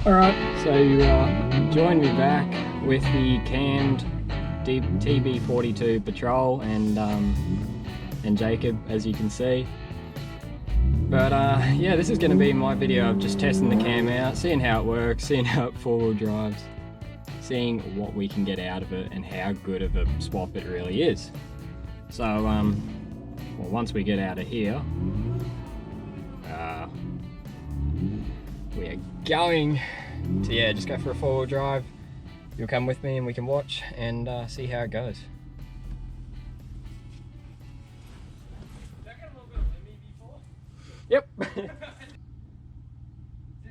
Alright, so join me back with the canned TB42 Patrol and Jacob, as you can see. But yeah, this is going to be my video of just testing the cam out, seeing how it works, seeing how it four-wheel drives, seeing what we can get out of it and how good of a swap it really is. So well, once we get out of here, we are going to just go for a four-wheel drive. You'll come with me and we can watch and see how it goes. Yep. This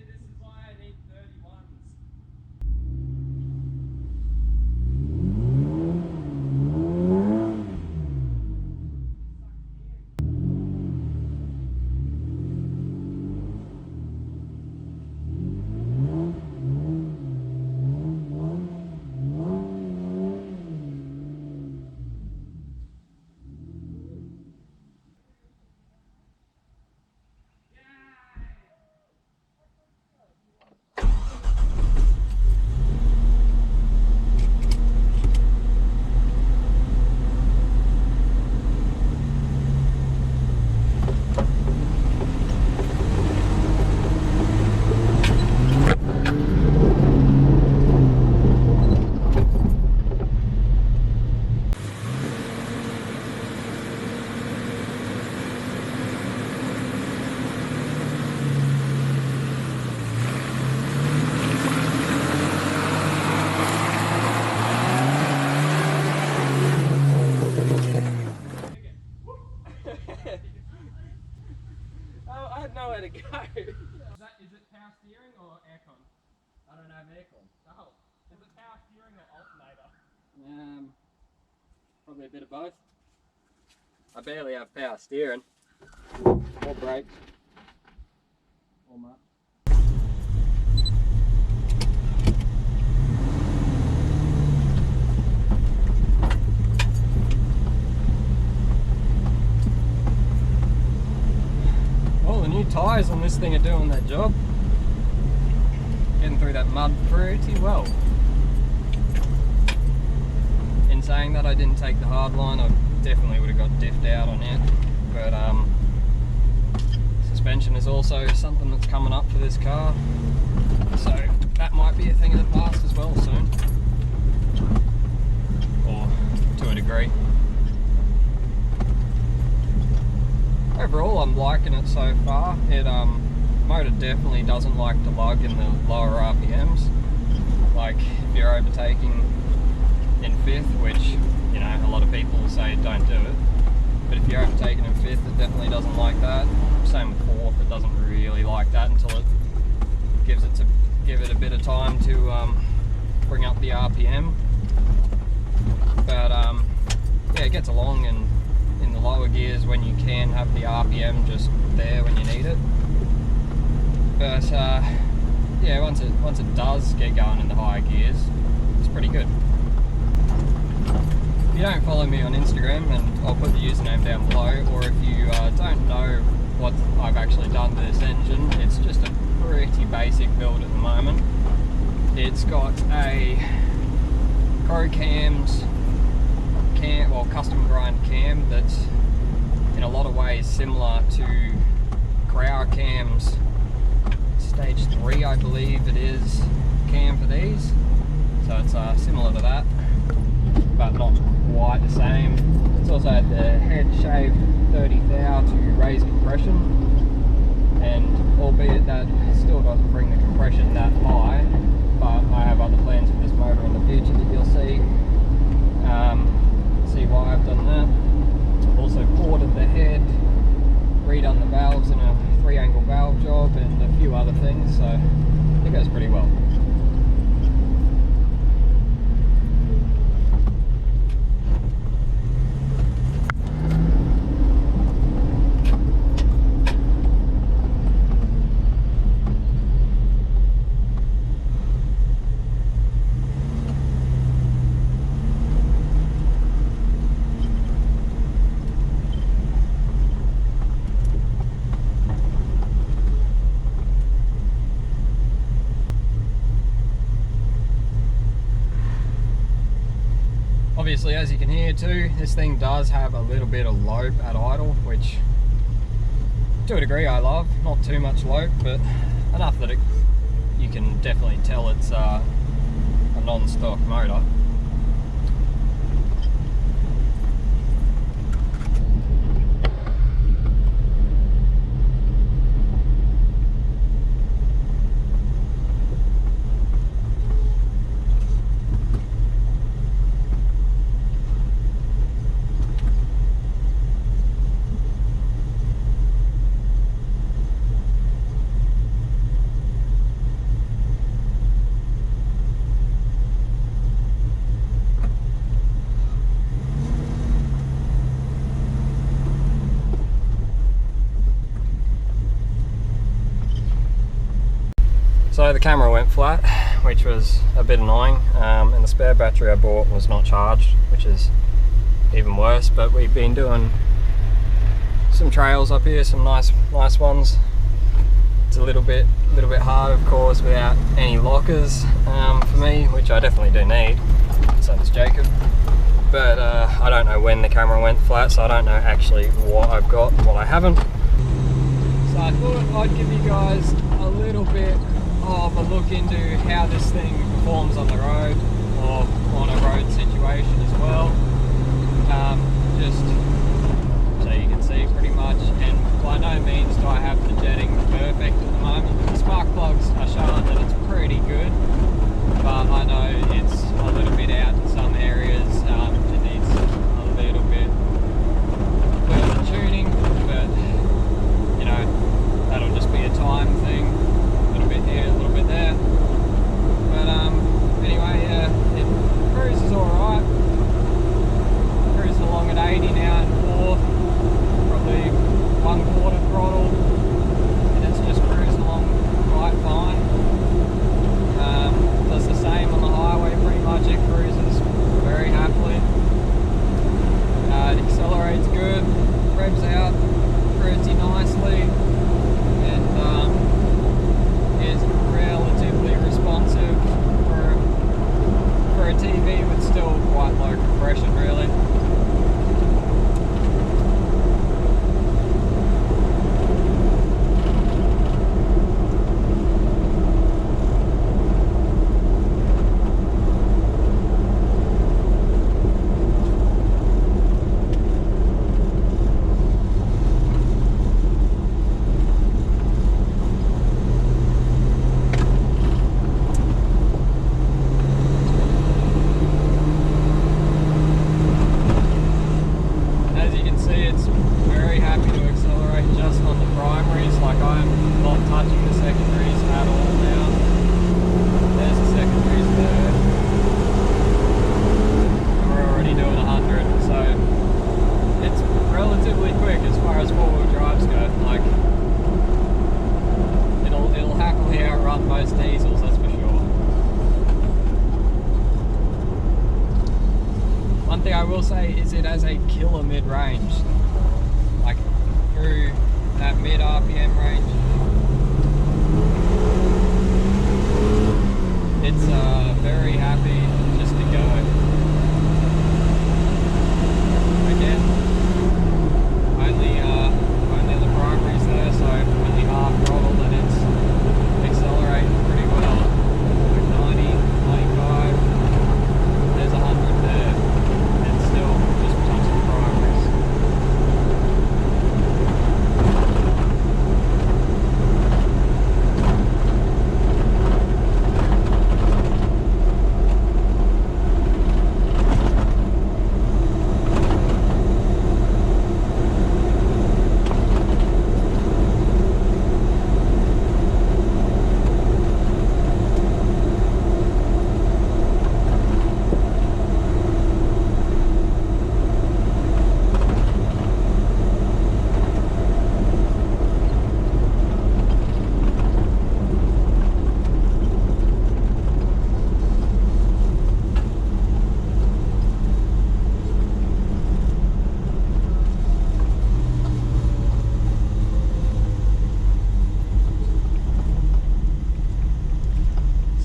is why I need 31s. I had nowhere to go. Is it power steering or aircon? I don't have aircon. Oh, is it power steering or alternator? Probably a bit of both. I barely have power steering or brakes or much. The new tyres on this thing are doing their job. Getting through that mud pretty well. In saying that, I didn't take the hard line. I definitely would have got diffed out on it. But suspension is also something that's coming up for this car. So that might be a thing of the past as well soon. Or to a degree. Overall, I'm liking it so far. It motor definitely doesn't like to lug in the lower RPMs. Like if you're overtaking in fifth, which a lot of people say don't do it, but if you're overtaking in fifth, it definitely doesn't like that. Same with fourth, it doesn't really like that until it give it a bit of time to bring up the RPM. But yeah, it gets along, and in the lower gears when you can have the RPM just there when you need it. But yeah, once it does get going in the higher gears, it's pretty good. If you don't follow me on Instagram, and I'll put the username down below, or if you don't know what I've actually done to this engine, it's just a pretty basic build at the moment. It's got a Crow Cams custom grind cam that's in a lot of ways similar to Crow Cams stage 3, I believe it is, cam for these. So it's similar to that, but not quite the same. It's also had the head shaved 30 thou to raise compression, and albeit that still doesn't bring the compression that high, but I have other plans for this motor in the future that you'll see. See why I've done that. Also ported the head, redone the valves in a 3-angle valve job, and a few other things, so it goes pretty well. Obviously, as you can hear too, this thing does have a little bit of lope at idle, which to a degree I love. Not too much lope, but enough that you can definitely tell it's a non-stock motor. So the camera went flat, which was a bit annoying, and the spare battery I bought was not charged, which is even worse. But we've been doing some trails up here, some nice ones. It's a little bit hard, of course, without any lockers for me, which I definitely do need. So does Jacob. But I don't know when the camera went flat, so I don't know actually what I've got and what I haven't. So I thought I'd give you guys a little bit of a look into how this thing performs on the road, or on a road situation as well, just so you can see pretty much. And by no means do I have the jetting perfect at the moment. The spark plugs are showing that it's pretty good, but I know it's a little bit out in some areas. It needs a little bit further tuning, but you know, that'll just be a time thing. Here, a little bit there, but anyway, yeah, it cruises alright. Cruising along at 80 now in fourth, probably 1/4 throttle, and it's just cruising along quite fine. Does the same on the highway pretty much. It cruises very happily. It accelerates good, revs out pretty nicely, and is relatively responsive for a TV with still quite low compression, really. I will say is it has a killer mid-range, like through that mid RPM range. It's very happy just to go. Again, only the primaries there, so only half throttle, and it's accelerating pretty well. Like 90, 95, there's 100 there. Still just touching primaries.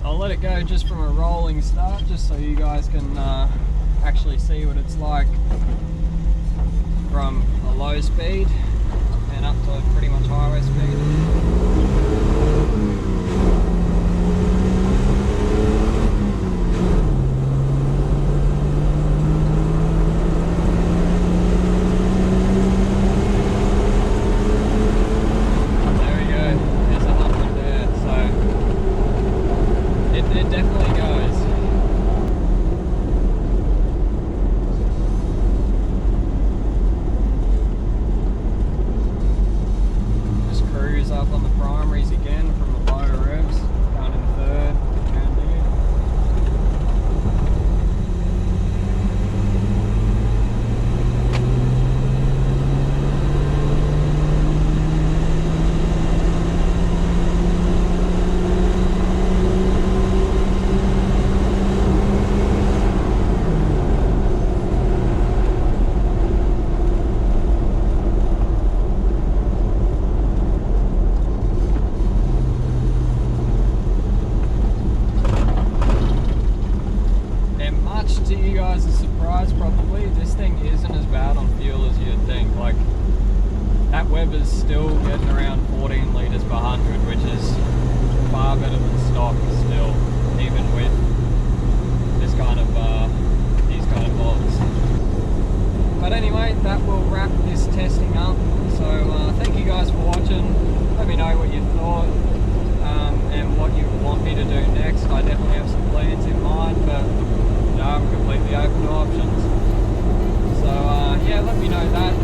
I'll let it go just from a rolling start, just so you guys can actually see what it's like from a low speed and up to pretty much highway speed. It definitely goes. Just cruise up on the primaries again from the low revs, going in third, and to you guys' surprise, probably, this thing isn't as bad on fuel as you'd think. Like, that Weber's still getting around 14 litres per 100, which is far better than stock still, even with this kind of, these kind of mods. But anyway, that will wrap this testing up. So, thank you guys for watching. Let me know what you thought, and what you want me to do next. I definitely have some plans in mind, but I'm completely open to options. So yeah, let me know that.